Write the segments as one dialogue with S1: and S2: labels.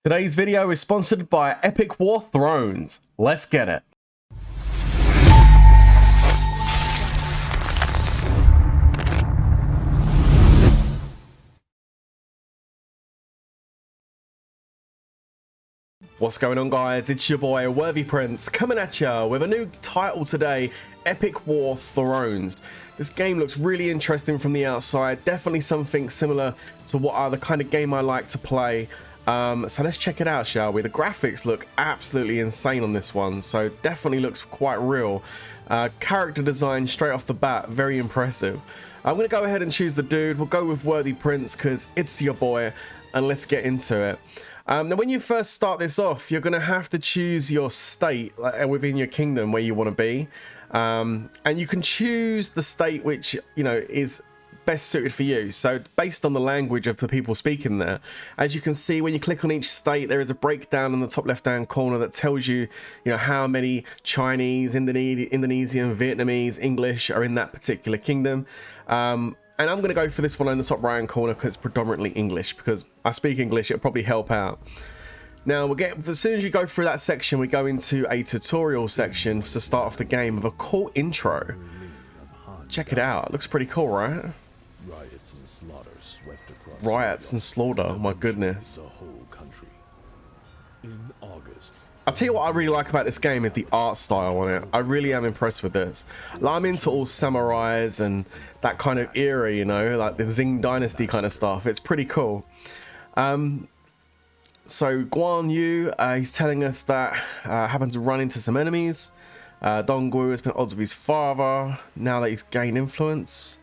S1: Today's video is sponsored by Epic War Thrones. Let's get it. What's going on, guys? It's your boy Worthy Prince coming at ya with a new title today, Epic War Thrones. This game looks really interesting from the outside, definitely something similar to the kind of game I like to play. So let's check it out, shall we? The graphics look absolutely insane on this one, so definitely looks quite real. Character design straight off the bat, very impressive. I'm going to go ahead and choose the dude. We'll go with Worthy Prince because it's your boy, and let's get into it. Now, when you first start this off, you're going to have to choose your state within your kingdom where you want to be. And you can choose the state which, you know, is best suited for you. So based on the language of the people speaking there, as you can see, when you click on each state, there is a breakdown in the top left hand corner that tells you, how many Chinese, Indonesian, Vietnamese, English are in that particular kingdom. And I'm going to go for this one in the top right hand corner because it's predominantly English, because I speak English. It'll probably help out. Now, as soon as you go through that section, we go into a tutorial section to start off the game with a cool intro. Check it out. It looks pretty cool, right?
S2: Riots and slaughter swept across
S1: Riots and slaughter. Oh my goodness.
S2: the whole country. In August,
S1: I'll tell you what I really like about this game is the art style on it. I really am impressed with this. Like, I'm into all samurais and that kind of era, like the Zing Dynasty kind of stuff. It's pretty cool. So Guan Yu, he's telling us that happened to run into some enemies. Dongwu has been at odds with his father. Now that he's gained influence,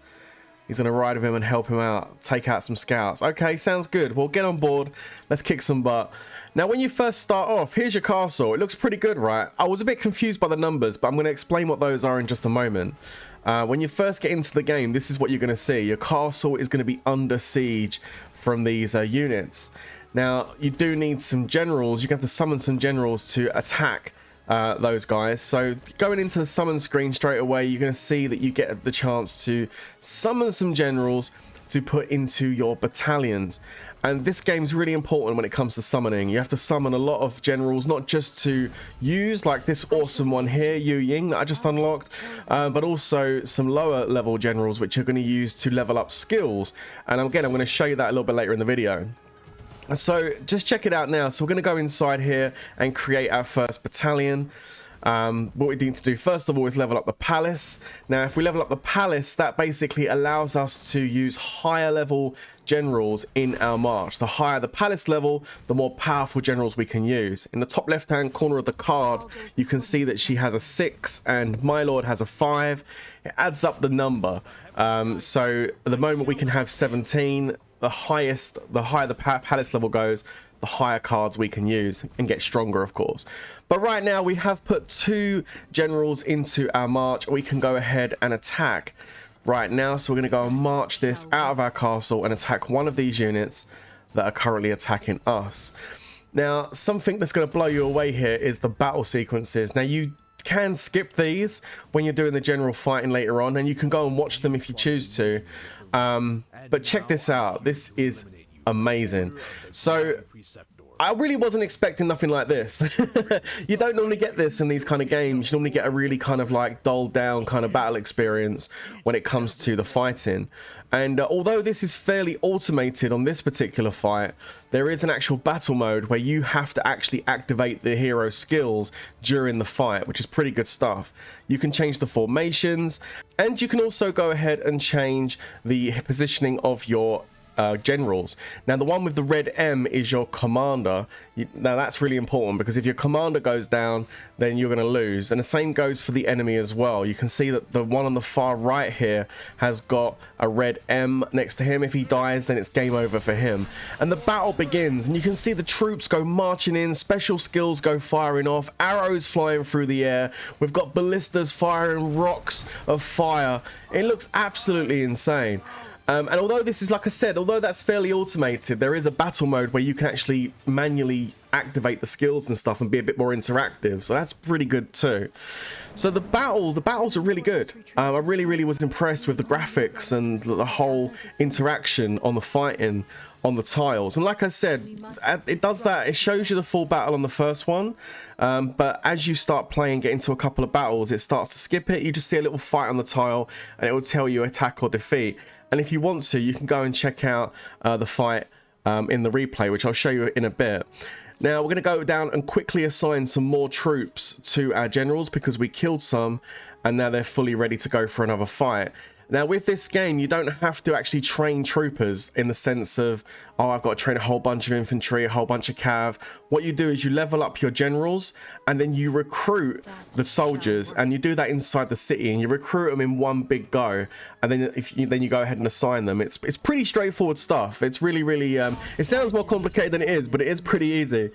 S1: he's going to ride with him and help him out, take out some scouts. Okay, sounds good. Well, get on board. Let's kick some butt. Now, when you first start off, here's your castle. It looks pretty good, right? I was a bit confused by the numbers, but I'm going to explain what those are in just a moment. When you first get into the game, this is what you're going to see. Your castle is going to be under siege from these units. Now, you do need some generals. You're going to have to summon some generals to attack those guys. So going into the summon screen straight away, you're going to see that you get the chance to summon some generals to put into your battalions. And this game's really important when it comes to summoning. You have to summon a lot of generals, not just to use, like this awesome one here, Yu Ying, that I just unlocked, but also some lower level generals, which you're going to use to level up skills. And again, I'm going to show you that a little bit later in the video. So just check it out now. So we're going to go inside here and create our first battalion. What we need to do first of all is level up the palace. Now, if we level up the palace, that basically allows us to use higher level generals in our march. The higher the palace level, the more powerful generals we can use. In the top left hand corner of the card, you can see that she has a 6 and my lord has a 5. It adds up the number. So at the moment we can have 17. The higher the palace level goes, the higher cards we can use and get stronger, of course. But right now we have put 2 generals into our march. We can go ahead and attack right now. So we're going to go and march this out of our castle and attack one of these units that are currently attacking us. Now, something that's going to blow you away here is the battle sequences. Now, you can skip these when you're doing the general fighting later on, and you can go and watch them if you choose to. But check this out. This is amazing. So I really wasn't expecting nothing like this. You don't normally get this in these kind of games. You normally get a really kind of like dulled down kind of battle experience when it comes to the fighting. And although this is fairly automated on this particular fight, there is an actual battle mode where you have to actually activate the hero's skills during the fight, which is pretty good stuff. You can change the formations, and you can also go ahead and change the positioning of your generals. Now, the one with the red M is your commander. Now, that's really important because if your commander goes down, then you're going to lose. And the same goes for the enemy as well. You can see that the one on the far right here has got a red M next to him. If he dies, then it's game over for him. And the battle begins, and you can see the troops go marching in, special skills go firing off, arrows flying through the air. We've got ballistas firing rocks of fire. It looks absolutely insane. And although this is, like I said, although that's fairly automated, there is a battle mode where you can actually manually activate the skills and stuff and be a bit more interactive. So that's pretty good too. So the battles are really good. I really was impressed with the graphics and the whole interaction on the fighting on the tiles. And like I said, it does that. It shows you the full battle on the first one, but as you start playing, get into a couple of battles, it starts to skip it. You just see a little fight on the tile and it will tell you attack or defeat. And if you want to, you can go and check out the fight in the replay, which I'll show you in a bit. Now we're going to go down and quickly assign some more troops to our generals because we killed some and now they're fully ready to go for another fight. Now with this game, you don't have to actually train troopers in the sense of, oh, I've got to train a whole bunch of infantry, a whole bunch of cav. What you do is you level up your generals and then you recruit the soldiers, and you do that inside the city and you recruit them in one big go. And then then you go ahead and assign them. It's pretty straightforward stuff. It's really, it sounds more complicated than it is, but it is pretty easy.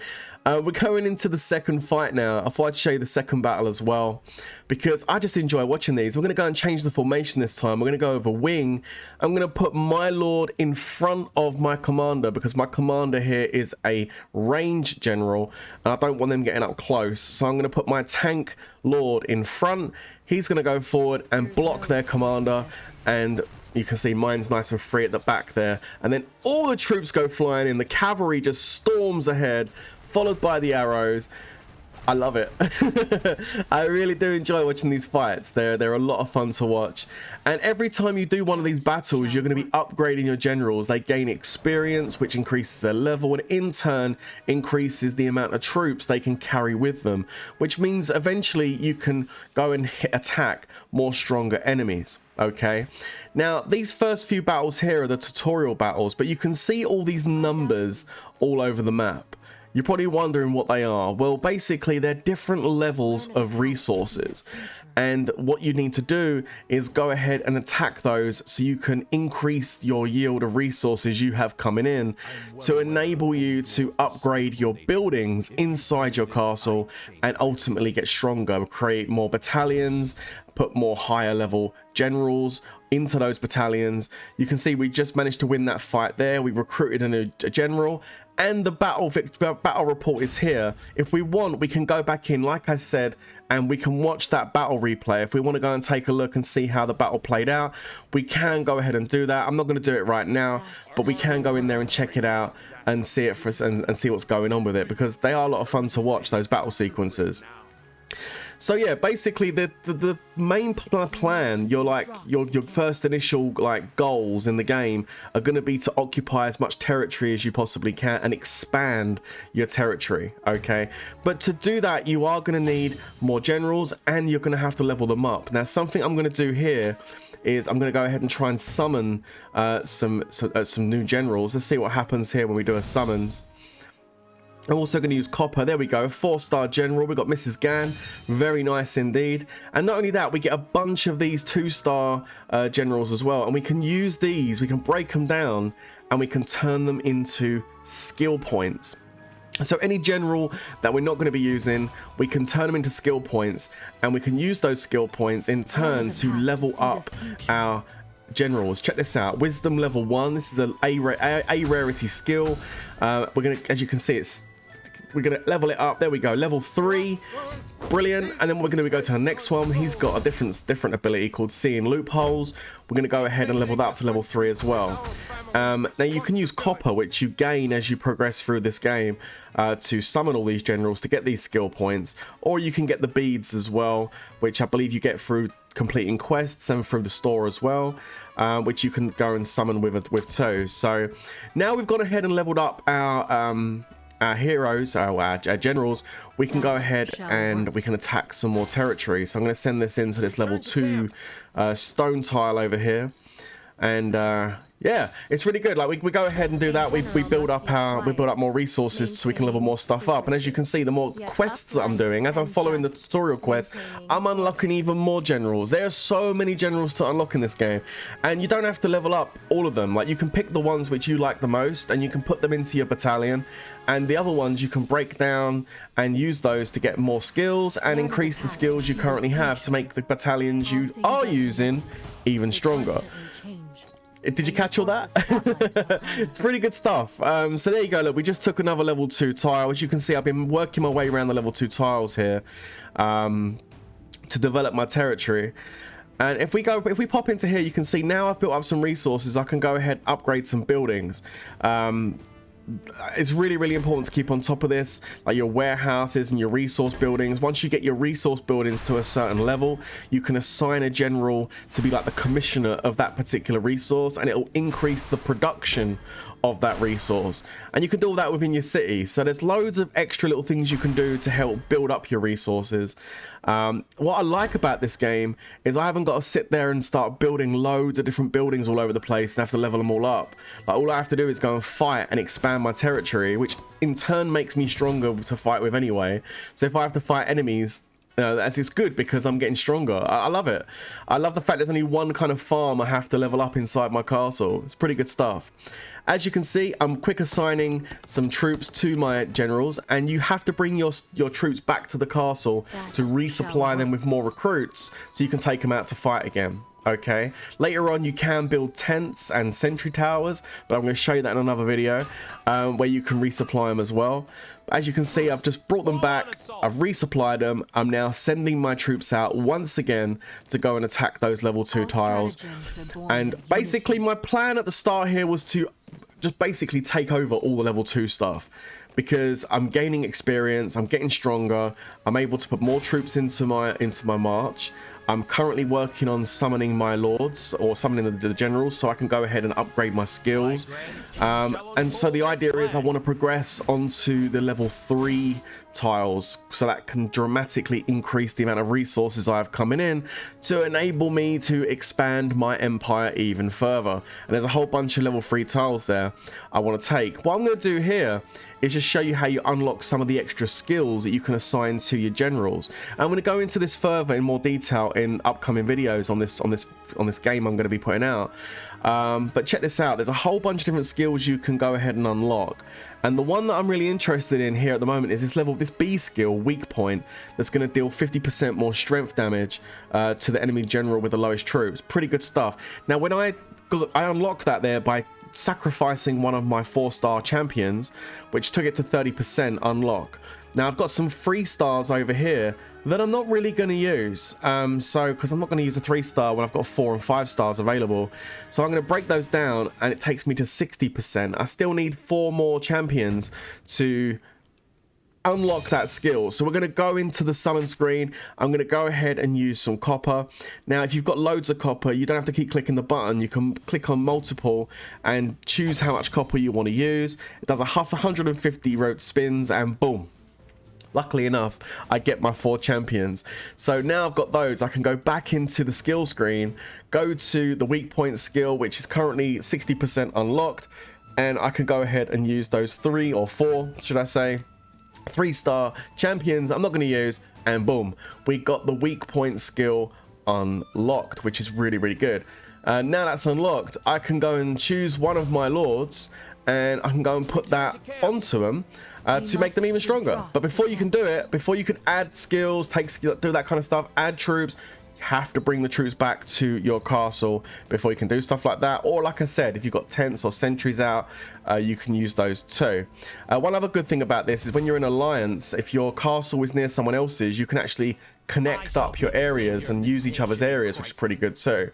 S1: We're going into the second fight now. I thought I'd show you the second battle as well, because I just enjoy watching these. We're going to go and change the formation this time. We're going to go over wing. I'm going to put my lord in front of my commander because my commander here is a range general and I don't want them getting up close. So I'm going to put my tank lord in front. He's going to go forward and block their commander, and you can see mine's nice and free at the back there. And then all the troops go flying in. The cavalry just storms ahead, followed by the arrows. I love it. I really do enjoy watching these fights. They're a lot of fun to watch. And every time you do one of these battles, you're going to be upgrading your generals. They gain experience, which increases their level, and in turn increases the amount of troops they can carry with them, which means eventually you can go and attack more stronger enemies. Okay, now these first few battles here are the tutorial battles, but you can see all these numbers all over the map. You're probably wondering what they are. Well, basically they're different levels of resources, and what you need to do is go ahead and attack those so you can increase your yield of resources you have coming in to enable you to upgrade your buildings inside your castle and ultimately get stronger, create more battalions, put more higher level generals into those battalions. You can see we just managed to win that fight there. We recruited a general, and the battle report is here. If we want, we can go back in, like I said, and we can watch that battle replay. If we want to go and take a look and see how the battle played out, we can go ahead and do that. I'm not going to do it right now, but we can go in there and check it out and see it for us and see what's going on with it, because they are a lot of fun to watch, those battle sequences. So yeah, basically the main plan, your first initial goals in the game are going to be to occupy as much territory as you possibly can and expand your territory, okay? But to do that, you are going to need more generals and you're going to have to level them up. Now, something I'm going to do here is I'm going to go ahead and try and summon some new generals. Let's see what happens here when we do a summons. I'm also going to use copper. There we go, 4-star general. We got Mrs. Gan, very nice indeed. And not only that, we get a bunch of these 2-star generals as well, and we can use these, we can break them down and we can turn them into skill points. So any general that we're not going to be using, we can turn them into skill points, and we can use those skill points in turn to level up our generals. Check this out, wisdom level 1. This is a rarity skill. We're gonna, as you can see, we're gonna level it up. There we go, level 3, brilliant. And then we're gonna go to the next one. He's got a different ability called seeing loopholes. We're gonna go ahead and level that up to level 3 as well. Now you can use copper, which you gain as you progress through this game, to summon all these generals to get these skill points, or you can get the beads as well, which I believe you get through completing quests and through the store as well, which you can go and summon with too. So now we've gone ahead and leveled up our heroes, our generals. We can go ahead and we can attack some more territory. So I'm going to send this into this level 2 stone tile over here, and yeah, it's really good. Like we go ahead and do that. We build up more resources so we can level more stuff up. And as you can see, the more quests that I'm doing, as I'm following the tutorial quest, I'm unlocking even more generals. There are so many generals to unlock in this game, and you don't have to level up all of them. Like, you can pick the ones which you like the most and you can put them into your battalion, and the other ones you can break down and use those to get more skills and increase the skills you currently have to make the battalions you are using even stronger. Did you catch all that? It's pretty good stuff. So there you go. Look, we just took another level 2 tile. As you can see, I've been working my way around the level 2 tiles here to develop my territory. And if we pop into here, you can see now I've built up some resources. I can go ahead, upgrade some buildings. It's really, really important to keep on top of this, like your warehouses and your resource buildings. Once you get your resource buildings to a certain level, you can assign a general to be like the commissioner of that particular resource, and it will increase the production of that resource. And you can do all that within your city. So there's loads of extra little things you can do to help build up your resources. What I like about this game is I haven't got to sit there and start building loads of different buildings all over the place and have to level them all up. Like, all I have to do is go and fight and expand my territory, which in turn makes me stronger to fight with anyway. So if I have to fight enemies, it's good because I'm getting stronger. I love it. I love the fact there's only one kind of farm I have to level up inside my castle. It's pretty good stuff. As you can see, I'm quick assigning some troops to my generals, and you have to bring your troops back to the castle to resupply them with more recruits so you can take them out to fight again. Okay, later on you can build tents and sentry towers, but I'm going to show you that in another video where you can resupply them as well. As you can see, I've just brought them back, I've resupplied them. I'm now sending my troops out once again to go and attack those level 2 tiles. And basically my plan at the start here was to just basically take over all the level 2 stuff, because I'm gaining experience, I'm getting stronger, I'm able to put more troops into my march. I'm currently working on summoning my lords, or summoning the generals, so I can go ahead and upgrade my skills. And so the idea is I want to progress onto the level 3 tiles, so that can dramatically increase the amount of resources I have coming in to enable me to expand my empire even further. And there's a whole bunch of level 3 tiles there I want to take. What I'm going to do here is just show you how you unlock some of the extra skills that you can assign to your generals. I'm going to go into this further in more detail in upcoming videos on this game I'm going to be putting out. But check this out, there's a whole bunch of different skills you can go ahead and unlock. And the one that I'm really interested in here at the moment is this B skill, weak point, that's going to deal 50% more strength damage to the enemy general with the lowest troops. Pretty good stuff. Now, when I unlocked that there by sacrificing one of my 4-star champions, which took it to 30% unlock. Now I've got some 3-stars over here that I'm not really going to use, because I'm not going to use a 3-star when I've got 4 and 5 stars available. So I'm going to break those down, and it takes me to 60%. I still need 4 more champions to unlock that skill. So we're going to go into the summon screen. I'm going to go ahead and use some copper. Now if you've got loads of copper, you don't have to keep clicking the button. You can click on multiple and choose how much copper you want to use. It does 150 road spins, and boom, luckily enough, I get my 4 champions. So now I've got those, I can go back into the skill screen, go to the weak point skill, which is currently 60% unlocked, and I can go ahead and use those 3 or 4, should I say, 3-star champions I'm not going to use, and boom, we got the weak point skill unlocked, which is really, really good. Now that's unlocked, I can go and choose one of my lords, and I can go and put that onto them to make them even stronger. But before you can do it, before you can add skills, do that kind of stuff, add troops, you have to bring the troops back to your castle before you can do stuff like that. Or like I said, if you've got tents or sentries out, you can use those too. One other good thing about this is when you're in alliance, if your castle is near someone else's, you can actually connect up your areas and use each other's areas, which is pretty good too.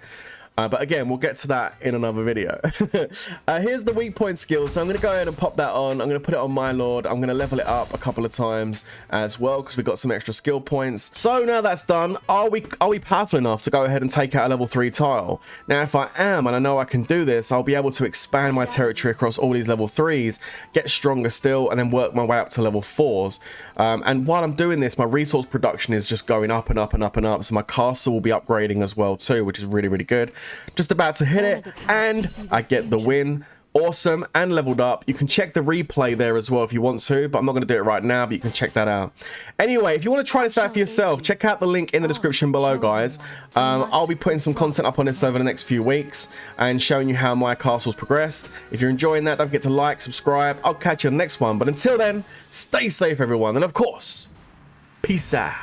S1: But again, we'll get to that in another video. Here's the weak point skill. So I'm going to go ahead and pop that on. I'm going to put it on my lord. I'm going to level it up a couple of times as well, because we've got some extra skill points. So now that's done, are we powerful enough to go ahead and take out a level 3 tile? Now if I am, and I know I can do this, I'll be able to expand my territory across all these level 3s, get stronger still, and then work my way up to level 4s. And while I'm doing this, my resource production is just going up and up and up and up. So my castle will be upgrading as well too, which is really, really good. Just about to hit it, and I get the win. Awesome, and leveled up. You can check the replay there as well if you want to, but I'm not going to do it right now, but you can check that out. Anyway, if you want to try this out for yourself, check out the link in the description below, guys. I'll be putting some content up on this over the next few weeks and showing you how my castle's progressed. If you're enjoying that, don't forget to like, subscribe. I'll catch you on the next one, but until then, stay safe, everyone, and of course, peace out.